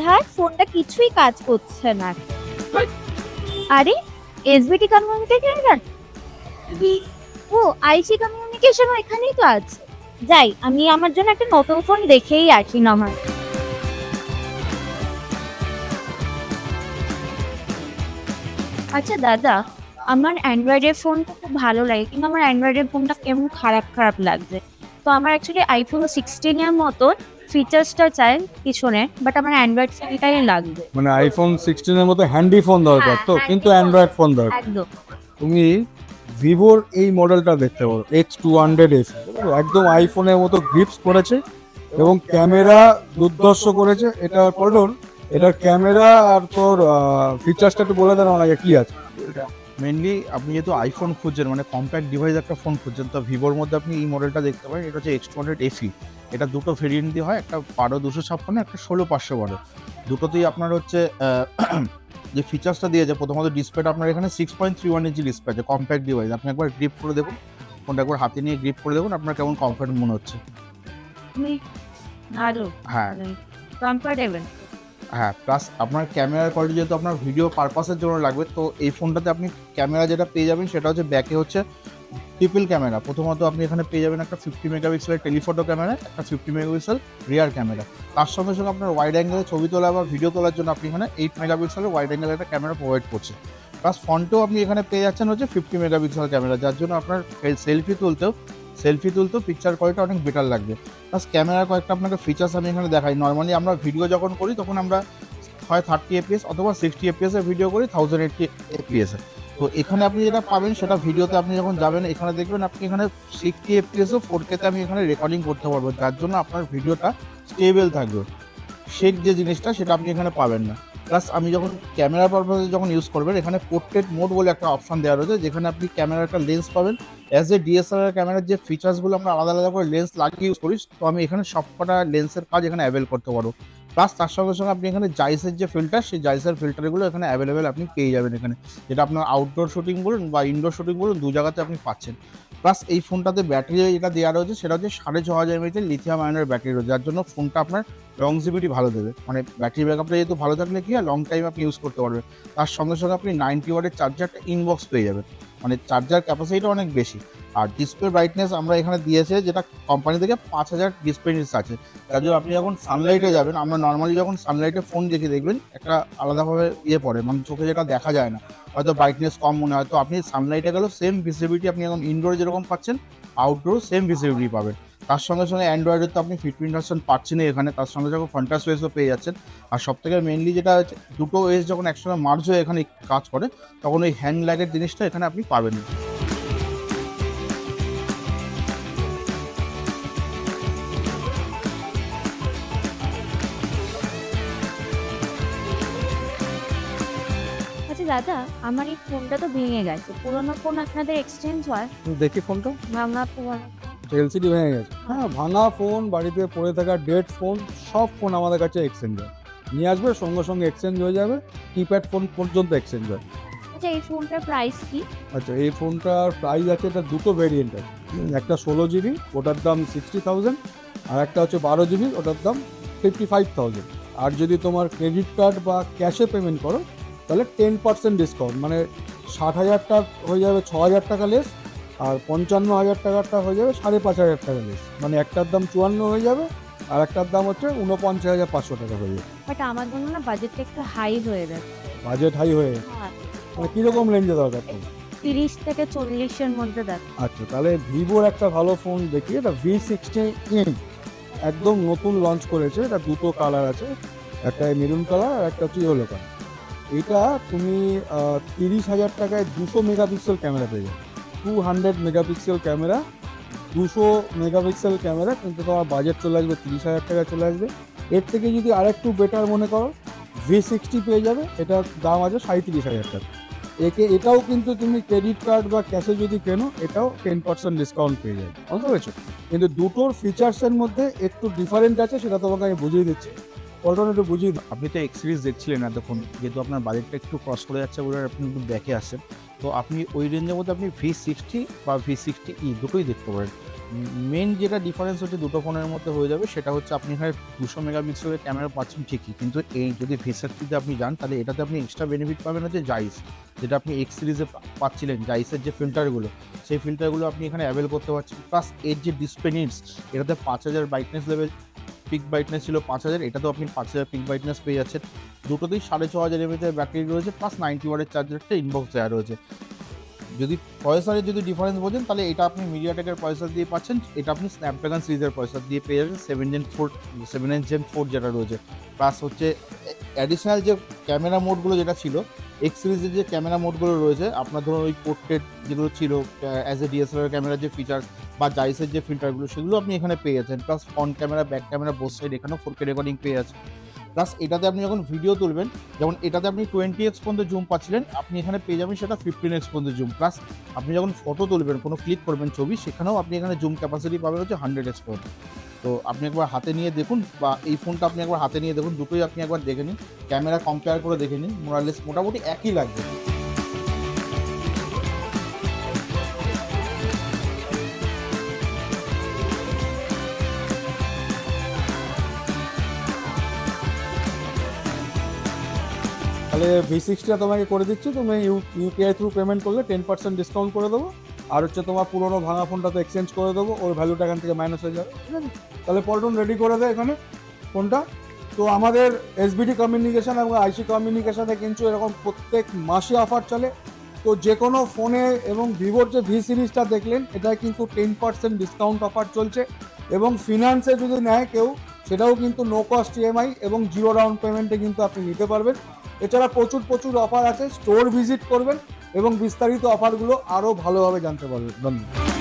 ধ্যাৎ, ফোনটা কিছুই কাজ করছে না। আরে, এসবিটি কমিউনিকেশন। ও, আইসি কমিউনিকেশন এখানেই তো আছে। যাই, আমি আমার জন্য একটা নতুন ফোন দেখেই আসি না আমার। আচ্ছা দাদা, আমার অ্যান্ড্রয়েডের ফোনটা খুব ভালো লাগে, কিন্তু আমার অ্যান্ড্রয়েডের ফোনটা কেমন খারাপ খারাপ লাগছে। তো আমার অ্যাকচুয়ালি আইফোন 16 এর মতো ফিচার্সটা চাই পিছনে, বাট আমার অ্যান্ড্রয়েড ফোনটাই লাগবে। মানে আইফোন 16 এর মতো হ্যান্ডি ফোন দরকার তো, কিন্তু অ্যান্ড্রয়েড ফোন দরকার। একদম। তুমি ভিভোর এই মডেলটা দেখতে পারো, X200 একদম আইফোনের মতো গ্রিপস করেছে এবং ক্যামেরা দুর্ধর্ষ করেছে। এটা পড়ুন, এটার ক্যামেরা আর তোর ফিচার্সটা একটু বলে দেন আমাকে কি আছে। মেনলি আপনি যেহেতু আইফোন খুঁজছেন, মানে কম্প্যাক্ট ডিভাইস একটা ফোন খুঁজছেন, তো ভিভোর মধ্যে আপনি এই মডেলটা দেখতে পারেন। এটা হচ্ছে X200 FE। এটা দুটো ভেরিয়েন্ট দিয়ে হয়, একটা 12-256, একটা 16-512। দুটোতেই আপনার হচ্ছে যে ফিচার্সটা দিয়েছে, প্রথমত ডিসপ্লেটা আপনার এখানে 6.31 ইঞ্চি ডিসপ্লে আছে, কম্প্যাক্ট ডিভাইস। আপনি একবার গ্রিপ করে দেখুন, ফোনটা একবার হাতে নিয়ে গ্রিপ করে দেখুন, আপনার কেমন কমফর্ট মনে হচ্ছে। ভালো। হ্যাঁ কমফোর্টেবল। হ্যাঁ, প্লাস আপনার ক্যামেরার কোয়ালিটি যেহেতু আপনার ভিডিও পারপাসের জন্য লাগবে, তো এই ফোনটাতে আপনি ক্যামেরা যেটা পেয়ে যাবেন সেটা হচ্ছে ব্যাকে হচ্ছে ট্রিপল ক্যামেরা। প্রথমত আপনি এখানে পেয়ে যাবেন একটা 50 মেগাপিক্সেলের টেলিফটো ক্যামেরা, একটা 50 মেগাপিক্সেল রিয়ার ক্যামেরা। তার সঙ্গে সঙ্গে আপনার ওয়াইড অ্যাঙ্গেলে ছবি তোলা বা ভিডিও তোলার জন্য আপনি এখানে 8 মেগাপিক্সেলের ওয়াইড অ্যাঙ্গেলের একটা ক্যামেরা প্রোভাইড করছে। প্লাস ফ্রন্টেও আপনি এখানে পেয়ে যাচ্ছেন হচ্ছে 50 মেগাপিক্সেল ক্যামেরা, যার জন্য আপনার সেলফি তুলতেও পিকচার কোয়ালিটি অনেক বেটার লাগবে। প্লাস ক্যামেরার কয়েকটা আপনাকে ফিচার্স আমি এখানে দেখাই। নর্মালি আমরা ভিডিও যখন করি তখন আমরা হয় 30 FPS অথবা 60 FPS এর ভিডিও করি 1080 FPS এ। তো এখানে আপনি যেটা পাবেন সেটা ভিডিওতে আপনি যখন যাবেন এখানে দেখবেন আপনি এখানে 60 FPS ও 4K তে আমি এখানে রেকর্ডিং করতে পারবো, যার জন্য আপনার ভিডিওটা স্টেবল থাকবে। শেক যে জিনিসটা সেটা আপনি এখানে পাবেন না। প্লাস আমি যখন ক্যামেরা পারপাসে যখন ইউজ করবেন, এখানে পোর্ট্রেট মোড বলে একটা অপশন দেওয়া রয়েছে, যেখানে আপনি ক্যামেরার একটা লেন্স পাবেন। অ্যাজ এ ডিএসএলআর ক্যামেরার যে ফিচার্সগুলো আমরা আলাদা আলাদা করে লেন্স লাগিয়ে ইউজ করি, তো আমি এখানে সবকটা লেন্সের কাজ এখানে অ্যাভেল করতে পারবো। প্লাস তার সঙ্গে সঙ্গে আপনি এখানে জাইসের যে ফিল্টার, সেই জাইসের ফিল্টারগুলো এখানে অ্যাভেলেবেল আপনি পেয়ে যাবেন এখানে, যেটা আপনার আউটডোর শুটিং বলুন বা ইনডোর শুটিং বলুন, দু জায়গাতে আপনি পাচ্ছেন। প্লাস এই ফোনটাতে ব্যাটারি যেটা দেওয়া রয়েছে সেটা হচ্ছে 6500 mAh লিথিয়াম আয়নের ব্যাটারি রয়েছে, যার জন্য ফোনটা আপনার লংজিভিটি ভালো দেবে। মানে ব্যাটারি ব্যাকআপটা যেহেতু ভালো থাকলে কি হয়, লং টাইম আপনি ইউজ করতে পারবেন। তার সঙ্গে সঙ্গে আপনি 90 ওয়াটের চার্জারটা ইনবক্স পেয়ে যাবেন, মানে চার্জার ক্যাপাসিটিটা অনেক বেশি। আর ডিসপ্লে ব্রাইটনেস আমরা এখানে দিয়েছে যেটা কোম্পানি থেকে 5000 ডিসপ্লে নিটস আছে, তার জন্য আপনি যখন সানলাইটে যাবেন, আমরা নর্মালি যখন সানলাইটে ফোন দেখে দেখবেন একটা আলাদাভাবে পড়ে, মানে চোখে যেটা দেখা যায় না, হয়তো ব্রাইটনেস কম মনে হয়, তো আপনি সানলাইটে গেলেও সেম ভিজিবিলিটি আপনি এখন ইনডোরে যেরকম পাচ্ছেন আউটডোর সেম ভিজিবিলিটি পাবেন। তার সঙ্গে সঙ্গে অ্যান্ড্রয়েডের তো আপনি 15% পাচ্ছেনই এখানে, তার সঙ্গে সঙ্গে ফন্টাস ওএসও পেয়ে যাচ্ছেন। আর সব থেকে মেনলি যেটা হচ্ছে, দুটো ওএস যখন একসঙ্গে মার্জ হয়ে এখানে কাজ করে তখন ওই হ্যান্ড ল্যাগের জিনিসটা এখানে আপনি পাবেন না। আচ্ছা দাদা, আমার এই ফোনটা তো ভেঙে গেছে, পুরোনো ফোন আপনাদের এক্সচেঞ্জ হয়? দেখি ফোনটা। ভাঙা পুরোনো। এলসিডি ভেঙে গেছে, হ্যাঁ, ভাঙা ফোন, বাড়িতে পড়ে থাকা ডেড ফোন, সব ফোন আমাদের কাছে এক্সচেঞ্জ হয়। নিয়ে আসবে, সঙ্গে সঙ্গে এক্সচেঞ্জ হয়ে যাবে। কিপ্যাড ফোন পর্যন্ত এক্সচেঞ্জ হয়। আচ্ছা, এই ফোনটার প্রাইস কি? আচ্ছা, এই ফোনটার প্রাইস আছে, এটা দুটো ভেরিয়েন্ট আছে। একটা 16 GB, ওটার দাম 60,000, আর একটা হচ্ছে 12 GB, ওটার দাম 55,000। আর যদি তোমার ক্রেডিট কার্ড বা ক্যাশে পেমেন্ট করো তাহলে 10% ডিসকাউন্ট, মানে 60,000 টাকা হয়ে যাবে 6,000 টাকা লেস, আর 55,000 টাকাটা হয়ে যাবে 5,500 টাকা লেস। মানে একটার দাম 54 হয়ে যাবে, আর একটার দাম হচ্ছে 49,500 টাকা হয়ে যাবে। বাট আমার জন্য না বাজেটটা একটু হাই হয়ে যাচ্ছে। বাজেট হাই হয়ে গেছে, হ্যাঁ, মানে কীরকম রেঞ্জে দরকার তোমার? 30 থেকে 40-এর মধ্যে দেখ। আচ্ছা, তাহলে ভিভোর একটা ভালো ফোন দেখি, এটা V60 একদম নতুন লঞ্চ করেছে। এটা দুটো কালার আছে, একটা মেরুন কালার আর একটা হচ্ছে ইয়েলো কালার। এটা তুমি 30,000 টাকায় 200 মেগাপিক্সেল ক্যামেরা পেয়ে যাবে। 200 মেগাপিক্সেল ক্যামেরা, 200 মেগাপিক্সেল ক্যামেরা, কিন্তু তোমার বাজেট চলে আসবে 30,000 টাকায় চলে আসবে। এর থেকে যদি আরেকটু বেটার মনে করো, V60 পেয়ে যাবে, এটার দাম আছে 37,000 টাকা। এটাও কিন্তু তুমি ক্রেডিট কার্ড বা ক্যাশে যদি কেনো, এটাও 10% ডিসকাউন্ট পেয়ে যাবে, বুঝতে পেরেছো? কিন্তু দুটোর ফিচার্সের মধ্যে একটু ডিফারেন্ট আছে, সেটা তোমাকে আমি বুঝিয়ে দিচ্ছি। পল্টন একটু বুঝিয়ে দিই। আপনি তো এক্স সিরিজ দেখছিলেন এতক্ষণ, যেহেতু আপনার বাজেটটা একটু ক্রস করে যাচ্ছে বলে আপনি একটু দেখে আসছেন, তো আপনি ওই রেঞ্জের মধ্যে আপনি V60 বা V60E দুটোই দেখতে পারেন। মেন যেটা ডিফারেন্স হচ্ছে দুটো ফোনের মধ্যে হয়ে যাবে সেটা হচ্ছে আপনি এখানে 200 মেগাপিক্সেলের ক্যামেরা পাচ্ছেন ঠিকই, কিন্তু এই যদি V60 আপনি যান তাহলে এটাতে আপনি এক্সট্রা বেনিফিট পাবেন হচ্ছে জাইস, যেটা আপনি এক্স সিরিজে পাচ্ছিলেন, জাইসের যে ফিল্টারগুলো সেই ফিল্টারগুলো আপনি এখানে অ্যাভেল করতে পারছেন। প্লাস এর যে ডিসপ্লে নিডস, এটাতে 5000 ব্রাইটনেস লেভেল, পিক ব্রাইটনেস ছিল 5000, এটাতেও আপনি 5000 পিক ব্রাইটনেস পেয়ে যাচ্ছেন। দুটোতেই 6500 mAh ব্যাটারি রয়েছে, প্লাস 90 ওয়াটের চার্জারটা ইনবক্স দেওয়া রয়েছে। যদি প্রসেসরের যদি ডিফারেন্স বোঝেন তাহলে এটা আপনি মিডিয়াটেকের প্রসেসর দিয়ে পাচ্ছেন, এটা আপনি স্ন্যাপড্রাগন সিরিজের প্রসেসর দিয়ে পেয়ে যাবেন 7 Gen 4 যেটা রয়েছে। প্লাস হচ্ছে অ্যাডিশনাল যে ক্যামেরা মোডগুলো যেটা ছিল এক্স সিরিজের যে ক্যামেরা মোডগুলো রয়েছে, আপনার ধরুন ওই পোর্ট্রেট যেগুলো ছিল অ্যাজ এ ডিএসএলআর ক্যামেরার যে ফিচার্স বা জাইসের যে ফিল্টারগুলো সেগুলো আপনি এখানে পেয়ে যাচ্ছেন। Plus front camera, back camera both side এখানেও 4K রেকর্ডিং পেয়ে যাচ্ছেন। প্লাস এটাতে আপনি যখন ভিডিও তুলবেন, যেমন এটাতে আপনি 20x পর্যন্ত জুম পাচ্ছিলেন, আপনি এখানে পেয়ে যাবেন সেটা 15x পর্যন্ত জুম। প্লাস আপনি যখন ফটো তুলবেন, কোনো ক্লিক করবেন ছবি, সেখানেও আপনি এখানে জুম ক্যাপাসিটি পাবেন হচ্ছে 100x পর্যন্ত। তো আপনি একবার হাতে নিয়ে দেখুন, বা এই ফোনটা আপনি একবার হাতে নিয়ে দেখুন, দুটোই আপনি একবার দেখে নিন, ক্যামেরা কম্পেয়ার করে দেখে নিন, মোটামুটি একই লাগবে। তাহলে V60 তোমাকে করে দিচ্ছি, তুমি ইউপিআই থ্রু পেমেন্ট করলে 10% ডিসকাউন্ট করে দেবো, আর হচ্ছে তোমার পুরোনো ভাঙা ফোনটা তো এক্সচেঞ্জ করে দেবো, ওর ভ্যালুটা এখান থেকে মাইনাস হয়ে যাবে, ঠিক আছে? তাহলে পল্টন রেডি করে দেয় এখানে ফোনটা। তো আমাদের এসবিডি কমিউনিকেশন এবং আইসি কমিউনিকেশনে কিন্তু এরকম প্রত্যেক মাসে অফার চলে। তো যে কোনো ফোনে এবং ভিভোর যে ভি সিরিজটা দেখলেন, এটা কিন্তু 10% ডিসকাউন্ট অফার চলছে, এবং ফিনান্সে যদি নেয় কেউ সেটাও কিন্তু নো কস্ট ইএমআই এবং 0 ডাউন পেমেন্টে কিন্তু আপনি নিতে পারবেন। এছাড়া প্রচুর অফার আছে, স্টোর ভিজিট করবেন এবং বিস্তারিত অফারগুলো আরও ভালোভাবে জানতে পারবেন। ধন্যবাদ।